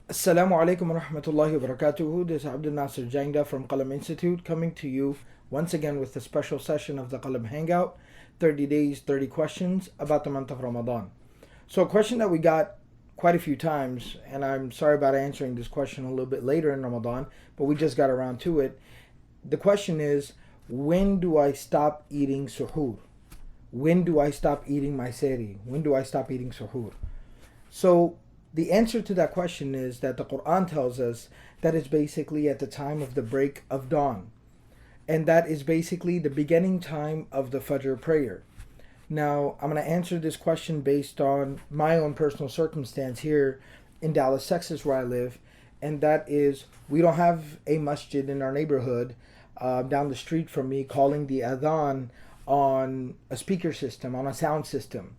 Assalamu alaikum wa rahmatullahi wa barakatuhu. This is Abdul Nasir Jangda from Qalam Institute coming to you once again with a special session of the Qalam Hangout, 30 days, 30 questions about the month of Ramadan. So a question that we got quite a few times, and I'm sorry about answering this question a little bit later in Ramadan, but we just got around to it. The question is, when do I stop eating suhoor? When do I stop eating my seri? When do I stop eating suhoor? So the answer to that question is that the Quran tells us that it's basically at the time of the break of dawn. And that is basically the beginning time of the Fajr prayer. Now, I'm going to answer this question based on my own personal circumstance here in Dallas, Texas, where I live. And that is, we don't have a masjid in our neighborhood down the street from me calling the adhan on a speaker system, on a sound system.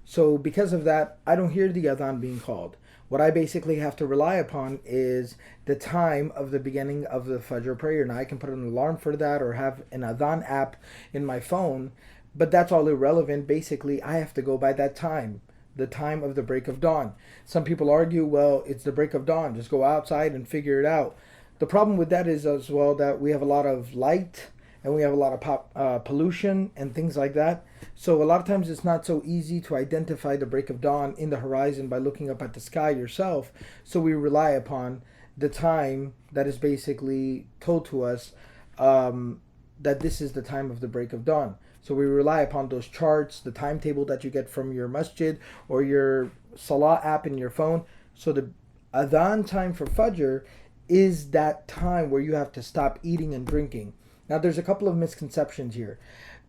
So because of that, I don't hear the adhan being called. What I basically have to rely upon is the time of the beginning of the Fajr prayer. Now I can put an alarm for that or have an adhan app in my phone, but that's all irrelevant. Basically, I have to go by that time, the time of the break of dawn. Some people argue, well, it's the break of dawn. Just go outside and figure it out. The problem with that is as well that we have a lot of light and we have a lot of pollution and things like that. So a lot of times it's not so easy to identify the break of dawn in the horizon by looking up at the sky yourself. So we rely upon the time that is basically told to us that this is the time of the break of dawn. So we rely upon those charts, the timetable that you get from your masjid or your Salah app in your phone. So the adhan time for Fajr is that time where you have to stop eating and drinking. Now there's a couple of misconceptions here.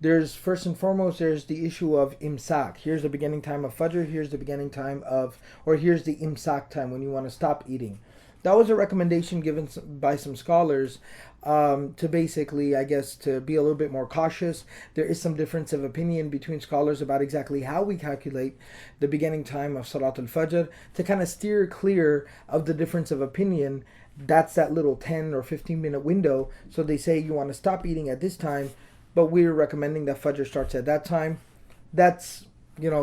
There's first and foremost, there's the issue of imsak. Here's the beginning time of Fajr, here's the beginning time of, or here's the imsak time when you want to stop eating. That was a recommendation given by some scholars to basically, I guess, to be a little bit more cautious. There is some difference of opinion between scholars about exactly how we calculate the beginning time of Salatul Fajr to kind of steer clear of the difference of opinion. That's that little 10 or 15 minute window. So they say you want to stop eating at this time, but we're recommending that Fajr starts at that time. That's,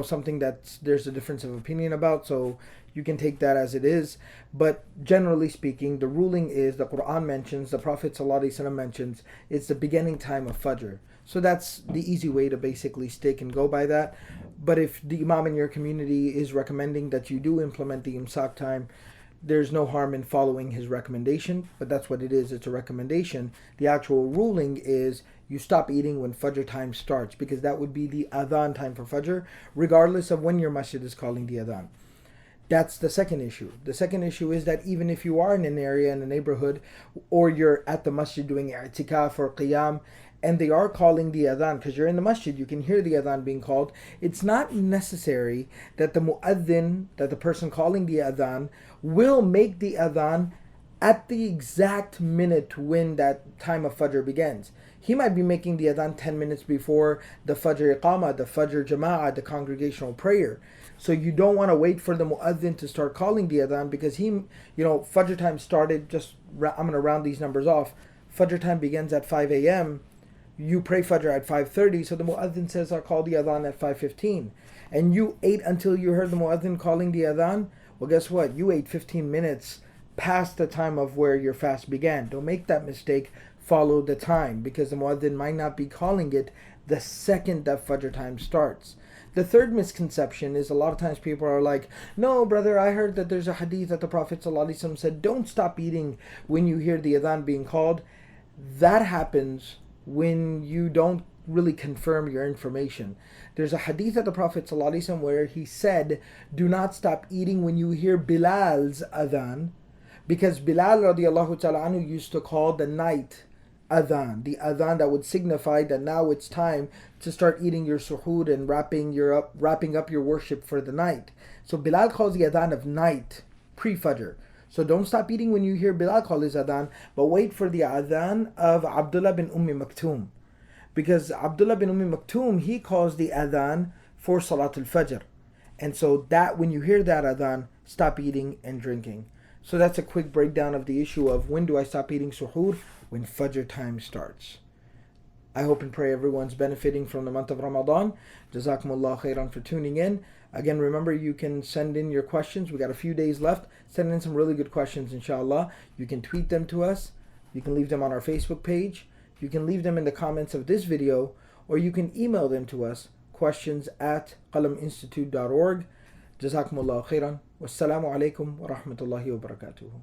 something that there's a difference of opinion about, so you can take that as it is. But generally speaking, the ruling is the Quran mentions, the Prophet ﷺ mentions, it's the beginning time of Fajr. So that's the easy way to basically stick and go by that. But if the Imam in your community is recommending that you do implement the imsak time, there's no harm in following his recommendation, but that's what it is. It's a recommendation. The actual ruling is you stop eating when Fajr time starts, because that would be the adhan time for Fajr, regardless of when your masjid is calling the adhan. That's the second issue. The second issue is that even if you are in an area, in a neighborhood, or you're at the masjid doing i'tikaf or qiyam, and they are calling the adhan, because you're in the masjid, you can hear the adhan being called, it's not necessary that the muaddin, that the person calling the adhan, will make the adhan at the exact minute when that time of Fajr begins. He might be making the adhan 10 minutes before the Fajr Iqamah, the Fajr Jama'ah, the congregational prayer. So you don't want to wait for the muaddin to start calling the adhan, because Fajr time started, I'm going to round these numbers off. Fajr time begins at 5 a.m. You pray Fajr at 5:30, so the muaddin says, I'll call the adhan at 5:15. And you ate until you heard the muaddin calling the adhan. Well, guess what? You ate 15 minutes past the time of where your fast began. Don't make that mistake. Follow the time, because the muaddin might not be calling it the second that Fajr time starts. The third misconception is a lot of times people are like, no, brother, I heard that there's a hadith that the Prophet ﷺ said, don't stop eating when you hear the adhan being called. That happens when you don't really confirm your information. There's a hadith of the Prophet ﷺ where he said, do not stop eating when you hear Bilal's adhan, because Bilal radiallahu ta'ala anhu used to call the night adhan, the adhan that would signify that now it's time to start eating your suhoor and wrapping up your worship for the night. So Bilal calls the adhan of night, pre-Fajr. So don't stop eating when you hear Bilal call his adhan, but wait for the adhan of Abdullah bin Maktoum. Because Abdullah bin Maktoum, he calls the adhan for Salatul Fajr. And so that when you hear that adhan, stop eating and drinking. So that's a quick breakdown of the issue of when do I stop eating suhoor? When Fajr time starts. I hope and pray everyone's benefiting from the month of Ramadan. Jazakumullah khairan for tuning in. Again, remember, you can send in your questions. We got a few days left. Send in some really good questions, inshallah. You can tweet them to us. You can leave them on our Facebook page. You can leave them in the comments of this video, or you can email them to us, questions@qalaminstitute.org. Jazakumullahu khairan. Wassalamu alaikum wa rahmatullahi wa barakatuhu.